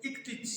31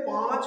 5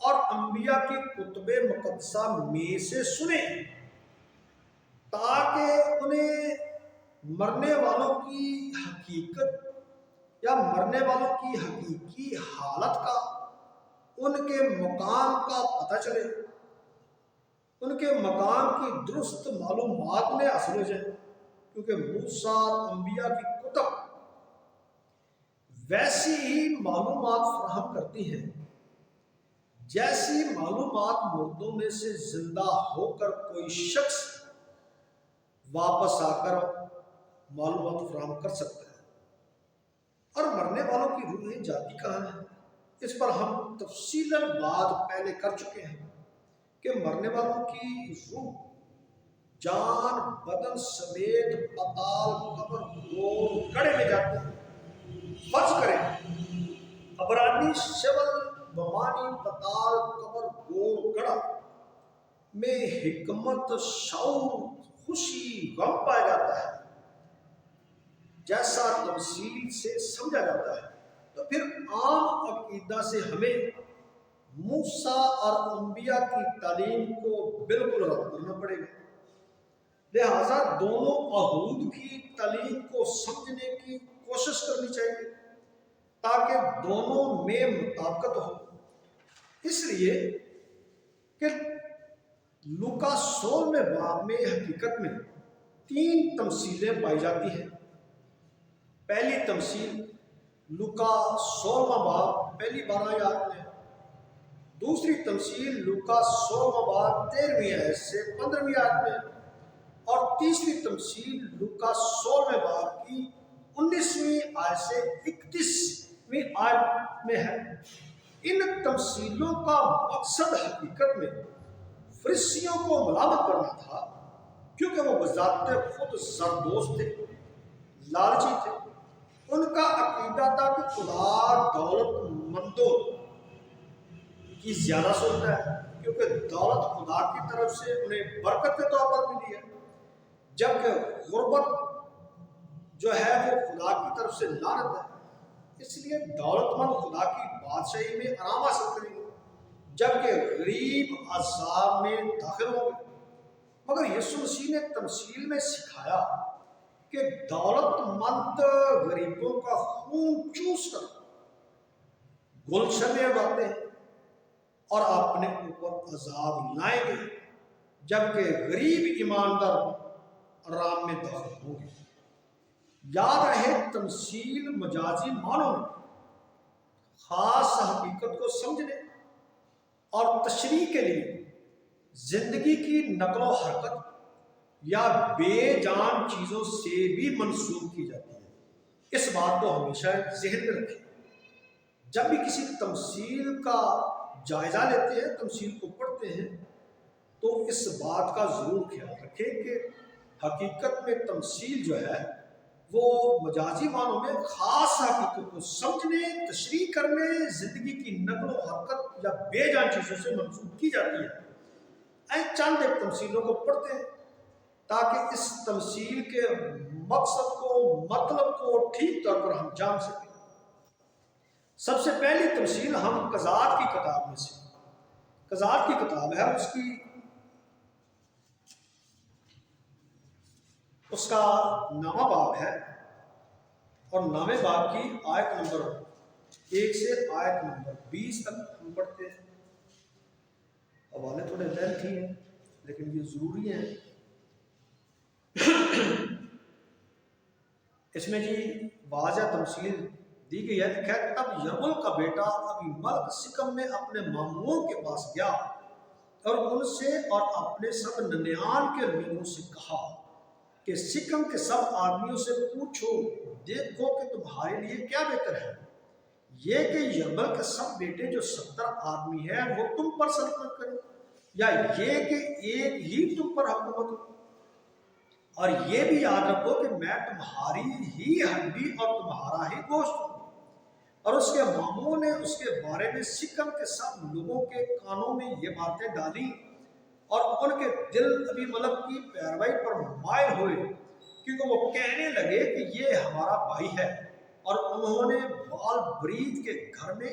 اور انبیاء کی کتب مقدسہ میں سے سنیں، تاکہ انہیں مرنے والوں کی حقیقت یا مرنے والوں کی حقیقی حالت کا، ان کے مقام کا پتہ چلے، ان کے مقام کی درست معلومات انہیں حاصل ہو جائے، کیونکہ موسیٰ اور انبیاء کی کتب ویسی ہی معلومات فراہم کرتی ہیں جیسی معلومات مردوں میں سے زندہ ہو کر کوئی شخص واپس آ کر معلومات فراہم کر سکتا ہے۔ اور مرنے والوں کی روحیں جاتی کہاں ہیں؟ اس پر ہم تفصیلاً بات پہلے کر چکے ہیں کہ مرنے والوں کی روح جان بدن سمیت پتال قبر گور گڑھے میں جاتے ہیں۔ فرض کریں عبرانی شول بمانی پتال قبر گور گڑھا میں حکمت، شعور، خوشی، غم پایا جاتا ہے جیسا تفصیل سے سمجھا جاتا ہے، تو پھر عام عقیدہ سے ہمیں موسیٰ اور انبیاء کی تعلیم کو بالکل رد کرنا پڑے گا۔ لہذا دونوں عہود کی تعلیم کو سمجھنے کی کوشش کرنی چاہیے تاکہ دونوں میں مطابقت ہو۔ اس لیے کہ لوکا 16 باب میں حقیقت میں 3 تمثیلیں پائی جاتی ہیں۔ پہلی تمثیل لوکا 16 باب پہلی 12 آیات میں، دوسری تمثیل لوکا 16 باب 13ویں آیت سے 15ویں آیت میں، اور تیسری تمثیل لوکا 16 باب کی 19ویں آیت سے 31ویں آیت میں ہے۔ ان تمثیلوں کا مقصد حقیقت میں فرشتیوں کو ملامت کرنا تھا، کیونکہ وہ بذات خود زردوست تھے، لالچی تھے۔ ان کا عقیدہ تھا کہ خدا دولت مندوں کی زیادہ سنتا ہے، کیونکہ دولت خدا کی طرف سے انہیں برکت کے طور پر ملی ہے، جبکہ غربت جو ہے وہ خدا کی طرف سے لعنت ہے۔ اس لیے دولت مند خدا کی بادشاہی میں آرام حاصل کریں گے، جبکہ غریب عذاب میں داخل ہوں گے۔ مگر یسوع مسیح نے تمثیل میں سکھایا کہ دولت مند غریبوں کا خون چوس کر گلشن میں اگاتے ہیں اور اپنے اوپر عذاب لائیں گے، جبکہ غریب ایماندار آرام میں داخل ہوں گے۔ یاد رہے تمثیل مجازی معنوں میں خاص حقیقت کو سمجھنے اور تشریح کے لیے زندگی کی نقل و حرکت یا بے جان چیزوں سے بھی منسوب کی جاتی ہے۔ اس بات کو ہمیشہ ذہن میں رکھیں جب بھی کسی تمثیل کا جائزہ لیتے ہیں، تمثیل کو پڑھتے ہیں، تو اس بات کا ضرور خیال رکھیں کہ حقیقت میں تمثیل جو ہے وہ مجازی معنوں میں خاص حقیقت کو سمجھنے، تشریح کرنے، زندگی کی نقل و حرکت یا بے جان چیزوں سے منسوب کی جاتی ہے۔ چند ایک تمثیلوں کو پڑھتے ہیں تاکہ اس تمثیل کے مقصد کو، مطلب کو ٹھیک طور پر ہم جان سکیں۔ سب سے پہلی تمثیل ہم قضات کی کتاب میں سے، قضات کی کتاب ہے، اس کا 9واں باب ہے، اور 9ویں باب کی آیت نمبر 1 سے آیت نمبر 20 تک ہم پڑھتے ہیں۔ حوالے تھوڑے لینتھی ہیں لیکن یہ ضروری ہیں۔ اس میں جی واضح تمثیل دی گئی ہے، لکھا ہے تب یرمل کا بیٹا ابی ملک سکم میں اپنے ماموں کے پاس گیا اور ان سے اور اپنے سب ننیان کے لوگوں سے کہا کہ سکم کے سب آدمیوں سے پوچھو، دیکھو کہ تمہارے لیے کیا بہتر ہے، یہ کہ یرمل کے سب بیٹے جو 70 آدمی ہیں وہ تم پر سلطنت کریں، یا یہ کہ ایک ہی تم پر حکومت ہو۔ اور یہ بھی یاد رکھو کہ میں تمہاری ہی ہڈی اور تمہارا ہی گوشت ہوں۔ اور اس کے ماموں نے اس کے بارے میں سکم کے سب لوگوں کے کانوں میں یہ باتیں ڈالی، اور ان کے دل ابی ملک کی پیروی پر مائل ہوئے، کیونکہ وہ کہنے لگے کہ یہ ہمارا بھائی ہے، اور انہوں نے بال برید کے گھر میں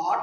8,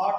8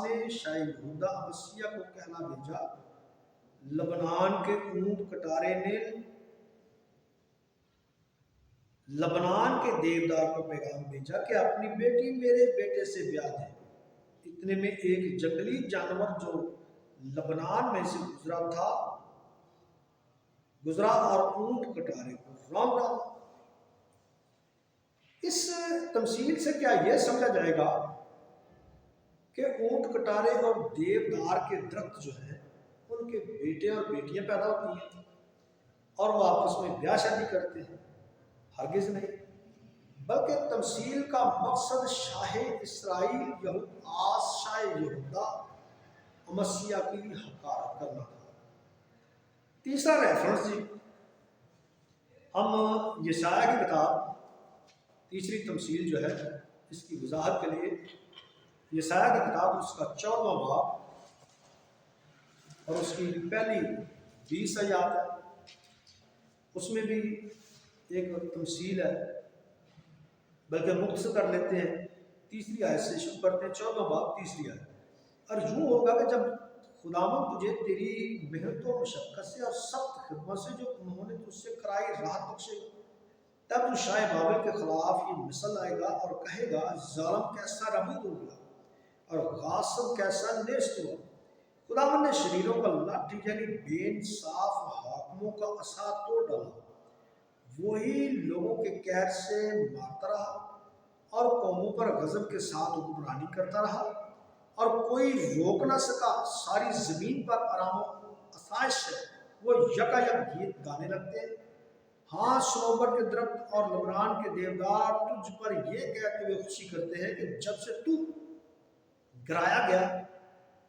نے شاہ یہودا امسیہ کو کہنا بھیجا، لبنان کے اونٹ کٹارے نے لبنان کے دیودار کو پیغام بھیجا کہ اپنی بیٹی میرے بیٹے سے بیاہ دے۔ اتنے میں ایک جنگلی جانور جو لبنان میں سے گزرا اور اونٹ کٹارے کو رونق ڈالا۔ اس تمثیل سے کیا یہ سمجھا جائے گا کہ اونٹ کٹارے اور دیودار کے درخت جو ہیں ان کے بیٹے اور بیٹیاں پیدا ہوتی ہیں اور وہ آپس میں بیاہ شادی کرتے ہیں؟ ہرگز نہیں، بلکہ تمثیل کا مقصد شاہ اسرائیل یہوداس شاہ یہودا امسیہ کی حقارت کرنا تھا۔ تیسرا ریفرنس ہم یشعیاء کی کتاب تیسری تمثیل جو ہے اس کی وضاحت کے لیے یشعیاء کی کتاب اس کا 14واں باب اور اس کی پہلی 20 آیات ہے، اس میں بھی ایک تمثیل ہے، بلکہ مختصر کر لیتے ہیں، تیسری آیت سے شروع کرتے ہیں، 14واں باب تیسری آیت۔ اور یوں ہوگا کہ جب خداوند تجھے تیری محنت و مشقت سے اور سخت خدمت سے جو انہوں نے تجھ سے کرائی راحت بخشے گا، تب تو شاہ بابل کے خلاف یہ مثل آئے گا اور کہے گا، ظالم کیسا ربود ہو گیا اور غاصب کیسا نیست ہوا۔ خداوند نے شریروں کا لاٹھی یعنی بے انصاف حاکموں کا عصا توڑ ڈالا، وہی لوگوں کے قہر سے مارتا رہا اور قوموں پر غضب کے ساتھ حکمرانی کرتا رہا اور کوئی روک نہ سکا۔ ساری زمین پر آرام و آسائش ہے، وہ یکا یک گیت گانے لگتے ہیں۔ ہاں، صنوبر کے درخت اور لبنان کے دیودار تجھ پر یہ کہتے ہوئے خوشی کرتے ہیں کہ جب سے تو گرایا گیا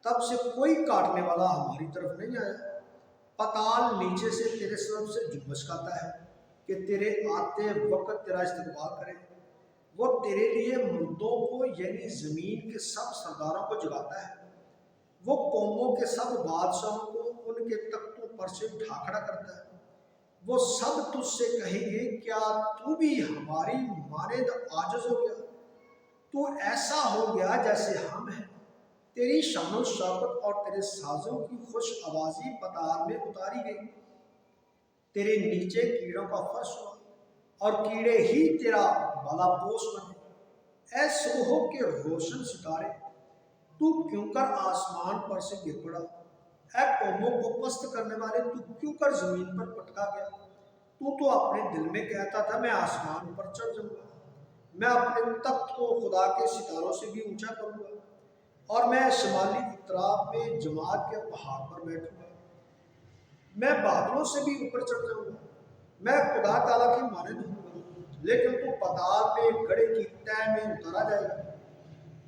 تب سے کوئی کاٹنے والا ہماری طرف نہیں آیا۔ پتال نیچے سے تیرے سبب سے جنبش کھاتا ہے کہ تیرے آتے وقت تیرا استقبال کرے۔ وہ تیرے لیے مردوں کو یعنی زمین کے سب سرداروں کو جگاتا ہے۔ وہ قوموں کے سب بادشاہوں کو ان کے تختوں پر سے اٹھا کھڑا کرتا ہے۔ وہ سب تجھ سے کہیں گے، کیا تو بھی ہماری مانند عاجز ہو گیا؟ تو ایسا ہو گیا جیسے ہم ہیں۔ تیری شان و شوکت اور تیرے سازوں کی خوش آوازی پتال میں اتاری گئی۔ تیرے نیچے کیڑوں کا فرش ہوا اور کیڑے ہی تیرا بالا پوش بنے۔ اے صبح کے روشن ستارے، تو کیوں کر آسمان پر سے گر پڑا؟ اے قوموں کو پست کرنے والے، تو کیوں کر زمین پر پٹکا گیا؟ تو اپنے دل میں کہتا تھا، میں آسمان پر چڑھ جاؤں گا، میں اپنے تخت کو خدا کے ستاروں سے بھی اونچا کروں گا، اور میں شمالی اطراف میں جماعت کے پہاڑ پر بیٹھوں گا، میں بادلوں سے بھی اوپر چڑھ جاؤں گا، میں خدا تعالیٰ کی مانند ہوں گا، لیکن تو پتال میں گڑھے کی تہ میں اتارا جائے گا،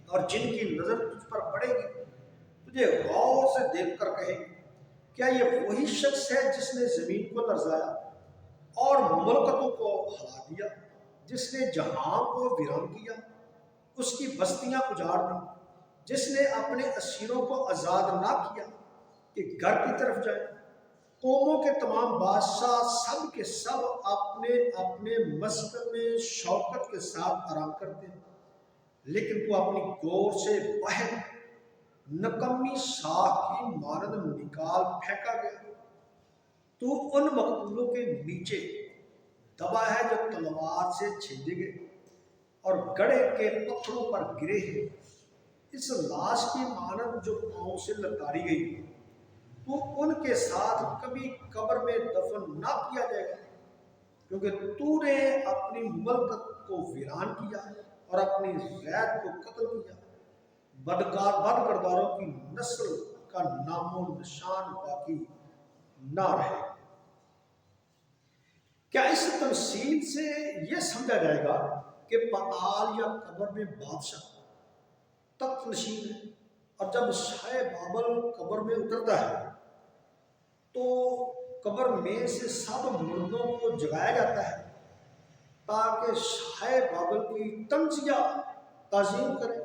اور جن کی نظر تجھ پر پڑے گی تجھے غور سے دیکھ کر کہے گی، کیا یہ وہی شخص ہے جس نے زمین کو لرزایا اور مملکتوں کو ہلا دیا، جس نے جہاں کو ویران کیا، اس کی بستیاں اجاڑ دیں، جس نے اپنے اسیروں کو آزاد نہ کیا کہ گھر کی طرف جائیں؟ قوموں کے تمام بادشاہ سب کے سب اپنے اپنے مسکن میں شوکت کے ساتھ آرام کرتے ہیں، لیکن تو اپنی گور سے باہر نکمی شاخ کی مانند نکال پھینکا گیا۔ تو ان مقتولوں کے نیچے دبا ہے جو تلوار سے چھیدے گئے اور گڑھے کے پتھروں پر گرے ہیں، اس لاش کی مانند جو پاؤں سے لتاڑی گئی۔ تو ان کے ساتھ کبھی قبر میں دفن نہ کیا جائے گا، کیونکہ تو نے اپنی مملکت کو ویران کیا اور اپنی غیرت کو قتل کیا۔ بد کرداروں کی نسل کا نام و نشان باقی نہ رہے۔ کیا اس تمثیل سے یہ سمجھا جائے گا کہ پتال یا قبر میں بادشاہ تخت نشین ہے، اور جب شاہ بابل قبر میں اترتا ہے تو قبر میں سے سب مردوں کو جگایا جاتا ہے تاکہ شاہ بابل کی طنزیہ تعظیم کرے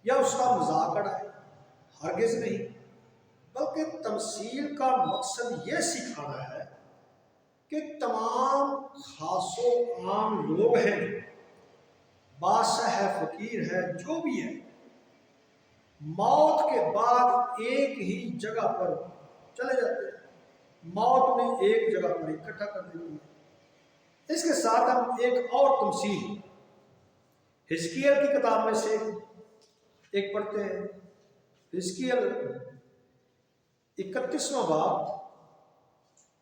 یا اس کا مذاق اڑائے؟ ہرگز نہیں، بلکہ تمثیل کا مقصد یہ سکھانا ہے کہ تمام خاص و عام لوگ ہیں بادشاہ ہے، فقیر ہے، جو بھی ہے، موت کے بعد ایک ہی جگہ پر چلے جاتے ہیں، موت نے ایک جگہ پر اکٹھا کر دیتی ہے۔ اس کے ساتھ ہم ایک اور تمثیل حزقیل کی کتاب میں سے ایک پڑھتے ہیں۔ حزقیل 31واں باب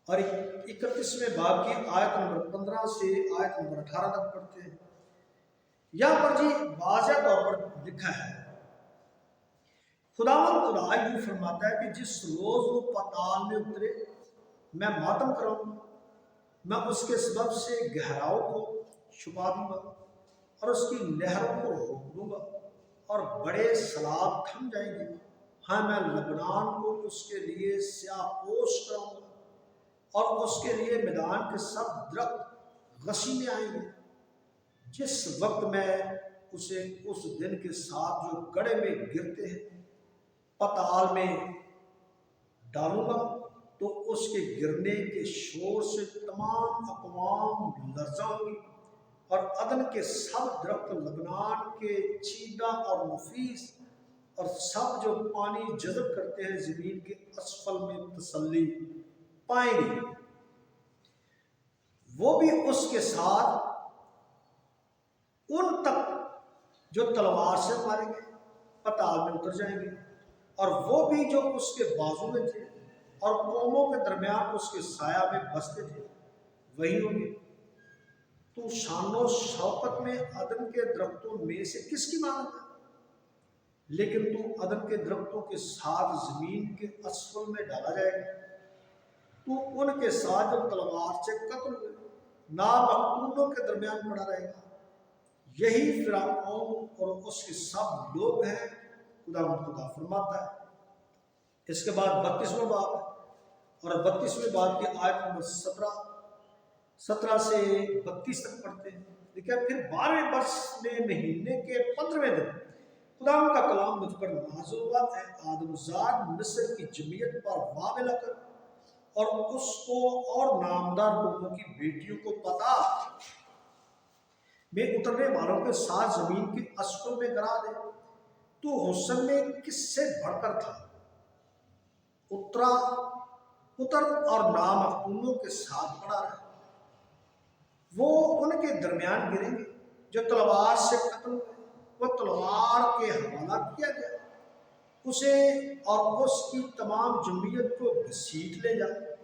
اور 31ویں باب کی آیت نمبر 15 سے آیت نمبر 18 تک پڑھتے ہیں۔ یہاں پر جی واضح طور پر لکھا ہے، خدا یوں فرماتا ہے کہ جس روز وہ پتال میں اترے میں ماتم کراؤں گا، میں اس کے سبب سے گہراؤں کو چھپا دوں گا اور اس کی نہروں کو روک دوں گا اور بڑے سیلاب تھم جائیں گے۔ ہاں میں لبنان کو اس کے لیے سیاہ پوش کراؤں گا اور اس کے لیے میدان کے سب درخت غشی میں آئیں گے۔ جس وقت میں اسے اس دن کے ساتھ جو گڑھے میں گرتے ہیں پتال میں ڈالوں گا تو اس کے گرنے کے شور سے تمام اقوام لرزاں ہوں گی، اور عدن کے سب درخت، لبنان کے چیدہ اور نفیس اور سب جو پانی جذب کرتے ہیں زمین کے اسفل میں تسلی پائیں گے۔ وہ بھی اس کے ساتھ ان تک جو تلوار سے ماریں گے پتال میں اتر جائیں گے، اور وہ بھی جو اس کے بازو میں تھے اور قوموں کے درمیان اس کے سایہ میں بستے تھے وہی ہوں گے۔ تو شان و شوکت میں عدن کے درختوں میں سے کس کی مانند ہے؟ لیکن تو عدن کے درختوں کے ساتھ زمین کے اسفل میں ڈالا جائے گا، تو ان کے ساتھ جو تلوار سے قتل ہوئے نامقتولوں کے درمیان پڑا رہے گا۔ یہی فرعون اور اس کے سب لوگ ہیں، خدا فرماتا ہے۔ اس کے بعد 32واں باب اور 32ویں باب کی آیت نمبر 17 سے 32 تک پڑھتے ہیں۔ لیکن پھر 12ویں برس میں مہینے کے 15ویں دن خدا کا کلام مجھ پر نازل ہوا، اے آدم زاد، مصر کی جمعیت پر واویلا کر اور اس کو اور نامدار لوگوں کی بیٹیوں کو پتا میں اترنے والوں کے ساتھ زمین کے اسفل میں گرا دے۔ تو حسن میں کس سے بڑھ کر تھا؟ اتر اور نامقتولوں کے ساتھ پڑا رہا۔ وہ ان کے درمیان گریں گے جو تلوار سے قتل ہوئے، وہ تلوار کے حوالہ کیا گیا، اسے اور اس کی تمام جمعیت کو گھسیٹ لے جائے۔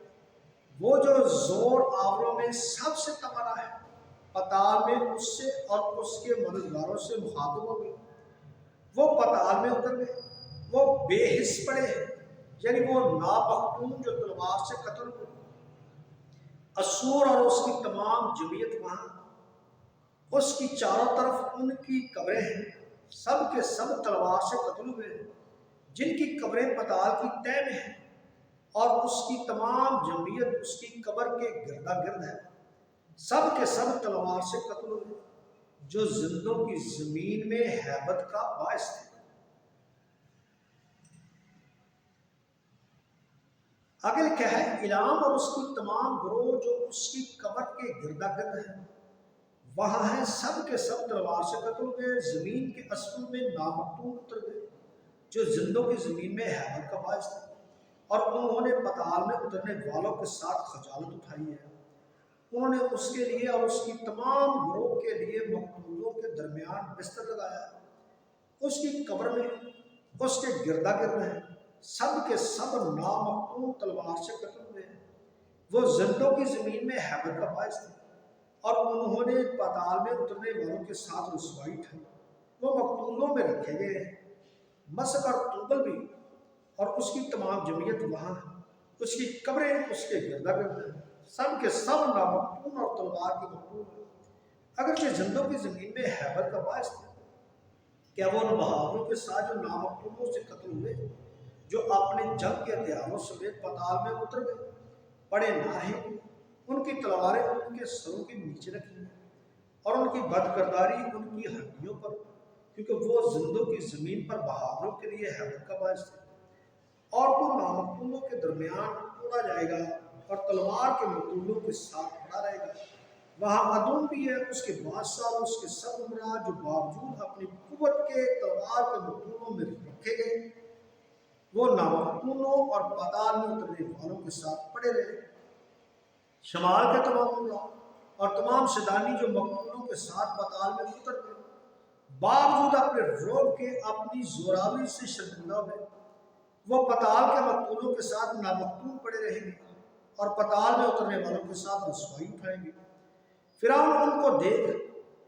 وہ جو زور آوروں میں سب سے تباہ ہے پتال میں اس سے اور اس کے مددگاروں سے مخاطب ہو گئے۔ وہ پتال میں اتر گئے، وہ بے حس پڑے ہیں، یعنی وہ نامقتول جو تلوار سے قتل ہوئے۔ اسور اور اس کی تمام جمعیت وہاں، اس کی چاروں طرف ان کی قبریں ہیں، سب کے سب تلوار سے قتل ہوئے ہیں، جن کی قبریں پتال کی تہ میں ہیں، اور اس کی تمام جمعیت اس کی قبر کے گردا گرد ہے۔ سب کے سب تلوار سے قتل ہوئے جو زندوں کی زمین میں ہیبت کا باعث تھے۔ آگے لکھا ہے، الام اور اس کی تمام گروہ جو اس کی قبر کے گردا گرد ہیں وہاں ہیں، سب کے سب تلوار سے قتل ہوئے، زمین کے اسفل میں نامقتول اتر گئے جو زندوں کی زمین میں ہیبت کا باعث تھے، اور انہوں نے پتال میں اترنے والوں کے ساتھ خجالت اٹھائی ہے۔ انہوں نے اس کے لیے اور اس کی تمام گروہ کے لیے مقتولوں کے درمیان بستر لگایا ہے۔ اس کی قبر میں اس کے گردا گرد ہیں، سب کے سب نامقتول تلوار سے قتل ہوئے ہیں، وہ زندوں کی زمین میں ہیبت کا باعث تھے، اور انہوں نے پتال میں اترنے والوں کے ساتھ رسوائی اٹھائی۔ وہ مقتولوں میں رکھے گئے ہیں، مسک اور توبل بھی اور اس کی تمام جمعیت وہاں ہے، اس کی قبریں اس کے گردا گرد ہیں، سب کے سب نامقتول اور تلوار کے مقتول ہیں، اگرچہ زندوں کی زمین میں ہیبت کا باعث تھے۔ کیا وہ ان بہادروں کے ساتھ جو نامقتولوں سے قتل ہوئے، جو اپنے جنگ کے ہتھیاروں سمیت پتال میں اتر گئے، پڑے نہ ہیں؟ ان کی تلواریں ان کے سروں کے نیچے رکھی ہیں، اور ان کی بدکرداری ان کی ہڈیوں پر، کیونکہ وہ زندوں کی زمین پر بہادروں کے لیے ہیبت کا باعث تھے۔ اور تو نامقتولوں کے درمیان توڑا جائے گا اور تلوار کے مقتولوں کے ساتھ پڑا رہے گا۔ وہاں ادوم بھی ہے، اس کے بادشاہ اور اس کے سربراہ، جو باوجود اپنی قوت کے تلوار کے مقتولوں میں رکھے گئے، وہ نامقتولوں اور پتال میں اترنے والوں کے ساتھ پڑے رہے۔ شمال کے تمام امراء اور تمام شیطانی جو مقتولوں کے ساتھ پتال میں اتر گئے، باوجود اپنے روب کے اپنی زوراوری سے شرمندہ ہوئے، وہ پتال کے مقتولوں کے ساتھ نامقتول پڑے رہیں گے اور پتال میں اترنے والوں کے ساتھ رسوائی اٹھائیں گے۔ فرعون ان کو دیکھ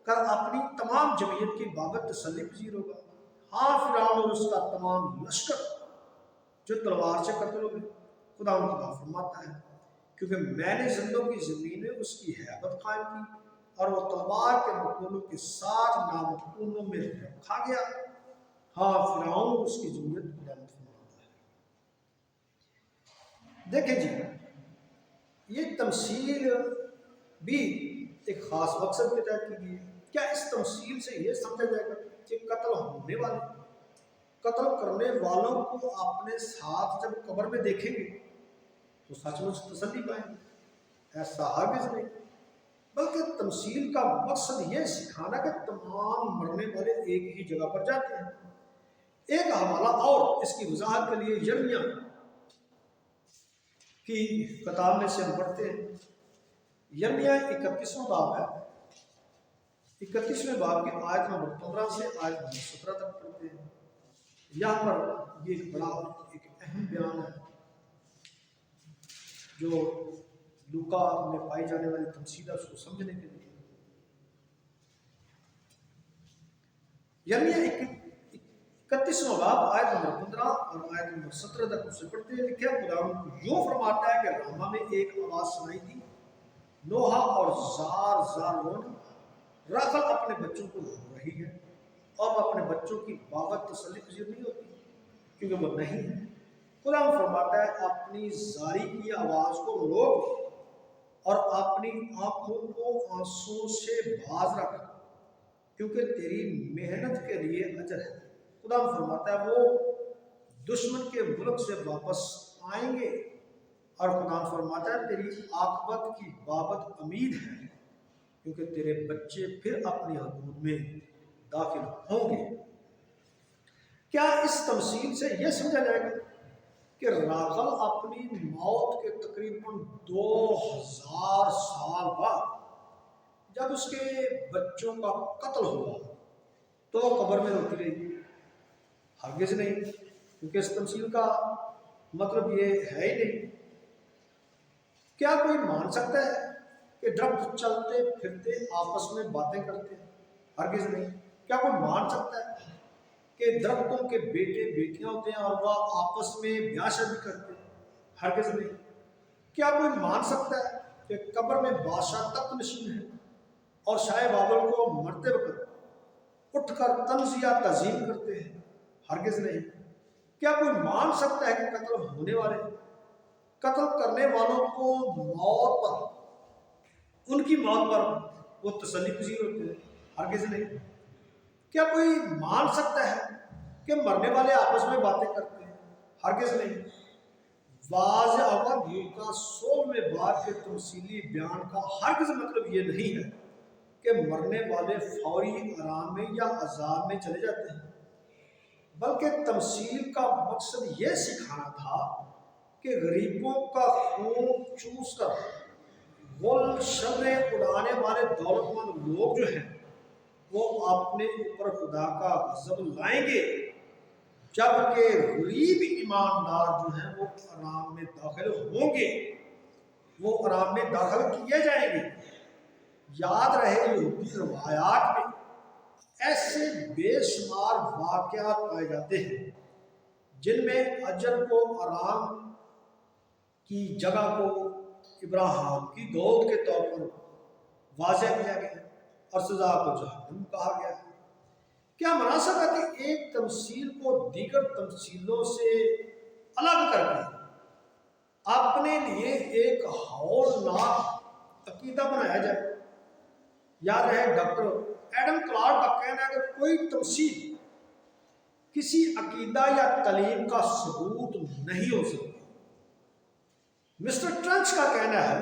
کر اپنی تمام جمعیت کی بابت تسلی پذیر ہوگا۔ ہاں، فرعون اور اس کا تمام لشکر جو تلوار سے قتل ہو گئے، خدا فرماتا ہے، کیونکہ میں نے زندوں کی زمین میں اس کی ہیبت قائم کی اور وہ تلوار کے مقتولوں کے ساتھ نامقتولوں میں رکھا گیا۔ ہاں، فرعون اور اس کی جمہوریت خدا فرماتا ہے۔ دیکھیں جی، یہ تمثیل بھی ایک خاص مقصد کے تحت کی گئی ہے۔ کیا اس تمثیل سے یہ سمجھا جائے گا کہ قتل کرنے والوں کو اپنے ساتھ جب قبر میں دیکھیں گے تو سچ مچ تسلی پائیں گے؟ ایسا ہرگز نہیں، بلکہ تمثیل کا مقصد یہ سکھانا کہ تمام مرنے والے ایک ہی جگہ پر جاتے ہیں۔ ایک حوالہ اور اس کی وضاحت کے لیے یرمیہ کی کتاب میں سے ہم پڑھتے ہیں۔ یرمیہ 31واں باب ہے، 31ویں باب کی آیت نمبر 15 سے آیت نمبر 17 تک پڑھتے ہیں۔ یہاں پر یہ ایک بڑا ایک اہم بیان ہے جو لوکا میں پائی جانے والی تمثیل ہے، اس کو سمجھنے کے لیے یرمیہ 31واں باب آیت نمبر 15 اور آیت نمبر 17 تک اسے پڑھتے ہیں۔ لکھا خداوند یوں فرماتا ہے کہ راما میں ایک آواز سنائی دی، نوحہ اور زار زار رونا، راخل اپنے بچوں کو رو رہی ہے اور اپنے بچوں کی بابت تسلی پذیر نہیں ہوتی کیونکہ وہ نہیں ہے۔ خدا فرماتا ہے اپنی زاری کی آواز کو روک اور اپنی آنکھوں کو آنسوں سے باز رکھ، کیونکہ تیری محنت کے لیے اجر ہے۔ خدا فرماتا ہے وہ دشمن کے ملک سے واپس آئیں گے، اور خدا فرماتا ہے تیری عاقبت کی بابت امید ہے، کیونکہ تیرے بچے پھر اپنی حدود میں داخل ہوں گے۔ کیا اس تمثیل سے یہ سمجھا جائے گا کہ راغل اپنی موت کے تقریباً 2000 سال بعد جب اس کے بچوں کا قتل ہوا تو قبر میں روتی رہی؟ ہرگز نہیں، کیونکہ اس تمثیل کا مطلب یہ ہے ہی نہیں۔ کیا کوئی مان سکتا ہے کہ درخت چلتے پھرتے آپس میں باتیں کرتے ہیں؟ ہرگز نہیں۔ کیا کوئی مان سکتا ہے کہ درختوں کے بیٹے بیٹیاں ہوتے ہیں اور وہ آپس میں بیاہ شادی کرتے ہیں؟ ہرگز نہیں۔ کیا کوئی مان سکتا ہے کہ قبر میں بادشاہ تخت نشین ہے اور شاہ بابل کو مرتے وقت اٹھ کر طنز یا تعظیم کرتے ہیں؟ ہرگز نہیں۔ کیا کوئی مان سکتا ہے کہ قتل ہونے والے قتل کرنے والوں کو موت پر، ان کی موت پر وہ تسلی پذیر ہوتے ہیں؟ ہرگز نہیں۔ کیا کوئی مان سکتا ہے کہ مرنے والے آپس میں باتیں کرتے ہیں؟ ہرگز نہیں۔ واضح اور لوکا 16ویں باب کے تمثیلی بیان کا ہرگز مطلب یہ نہیں ہے کہ مرنے والے فوری آرام میں یا عذاب میں چلے جاتے ہیں، بلکہ تمثیل کا مقصد یہ سکھانا تھا کہ غریبوں کا خون چوس کر غل شریں اڑانے والے دولت مند لوگ جو ہیں وہ اپنے اوپر خدا کا غضب لائیں گے، جبکہ غریب ایماندار جو ہیں وہ آرام میں داخل ہوں گے، وہ آرام میں داخل کیے جائیں گے۔ یاد رہے یہودی روایات میں ایسے بے شمار واقعات پائے جاتے ہیں جن میں اجر کو آرام کی جگہ کو ابراہیم کی گود کے طور پر واضح کیا گیا اور سزا کو جہنم کہا گیا ہے۔ کیا مناسب ہے کہ ایک تمثیل کو دیگر تمثیلوں سے الگ کر کے اپنے لیے ایک ہولناک عقیدہ بنایا جائے؟ یاد رہے ڈاکٹر ایڈم کلارک کا کہنا ہے کہ کوئی تمثیل کسی عقیدہ یا تعلیم کا ثبوت نہیں ہو سکتی۔ مسٹر ٹرنچ کا کہنا ہے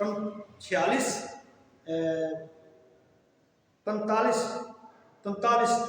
46 43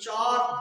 4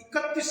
31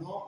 9